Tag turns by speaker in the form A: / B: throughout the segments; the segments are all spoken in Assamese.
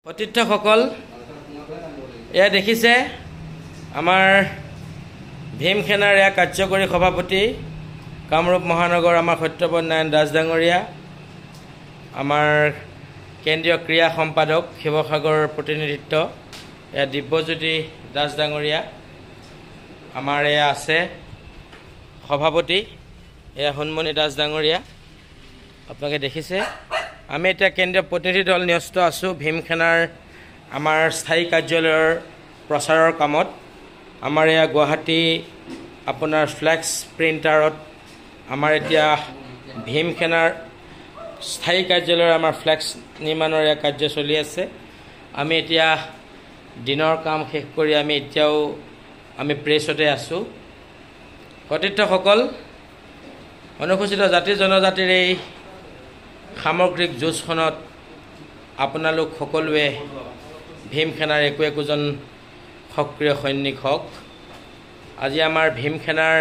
A: সতীৰ্থসকল এয়া দেখিছে আমাৰ ভীম সেনাৰ এয়া কাৰ্যকৰী সভাপতি কামৰূপ মহানগৰ আমাৰ সত্যপদ নাৰায়ণ দাস ডাঙৰীয়া, আমাৰ কেন্দ্ৰীয় ক্ৰীড়া সম্পাদক শিৱসাগৰৰ প্ৰতিনিধিত্ব এয়া দিব্যজ্যোতি দাস ডাঙৰীয়া, আমাৰ এয়া আছে সভাপতি এয়া সোণমণি দাস ডাঙৰীয়া। আপোনালোকে দেখিছে আমি এতিয়া কেন্দ্ৰীয় প্ৰতিনিধি দল ন্যস্ত আছোঁ ভীম সেনাৰ আমাৰ স্থায়ী কাৰ্যালয়ৰ প্ৰচাৰৰ কামত। আমাৰ এয়া গুৱাহাটী আপোনাৰ ফ্লেক্স প্ৰিণ্টাৰত আমাৰ এতিয়া ভীম সেনাৰ স্থায়ী কাৰ্যালয়ৰ আমাৰ ফ্লেক্স নিৰ্মাণৰ এয়া কাৰ্য চলি আছে। আমি এতিয়া দিনৰ কাম শেষ কৰি আমি এতিয়াও আমি প্ৰেছতে আছোঁ। সতীৰ্থসকল, অনুসূচিত জাতি জনজাতিৰ এই সামগ্ৰিক যুঁজখনত আপোনালোক সকলোৱে ভীম সেনাৰ একোজন সক্ৰিয় সৈনিক হওক। আজি আমাৰ ভীম সেনাৰ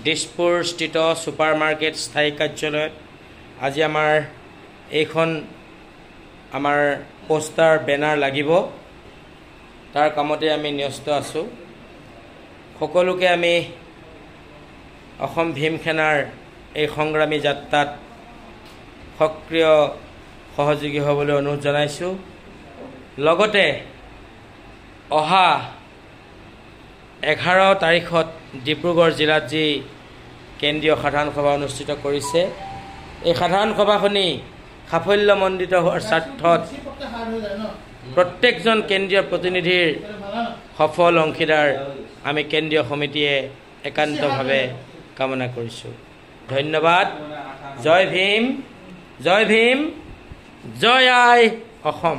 A: দিছপুৰস্থিত ছুপাৰ মাৰ্কেট স্থায়ী কাৰ্যালয়ত আজি আমাৰ এইখন আমাৰ পোষ্টাৰ বেনাৰ লাগিব, তাৰ কামতে আমি ন্যস্ত আছোঁ। সকলোকে আমি অসম ভীম সেনাৰ এই সংগ্ৰামী যাত্ৰাত সক্ৰিয় সহযোগী হ'বলৈ অনুৰোধ জনাইছোঁ। লগতে অহা 11 তাৰিখত ডিব্ৰুগড় জিলাত যি কেন্দ্ৰীয় সাধাৰণ সভা অনুষ্ঠিত কৰিছে, এই সাধাৰণ সভাখনি সাফল্যমণ্ডিত হোৱাৰ স্বাৰ্থত প্ৰত্যেকজন কেন্দ্ৰীয় প্ৰতিনিধিৰ সফল অংশীদাৰ আমি কেন্দ্ৰীয় সমিতিয়ে একান্তভাৱে কামনা কৰিছোঁ। ধন্যবাদ। জয় ভীম, জয় ভীম, জয় আই অসম।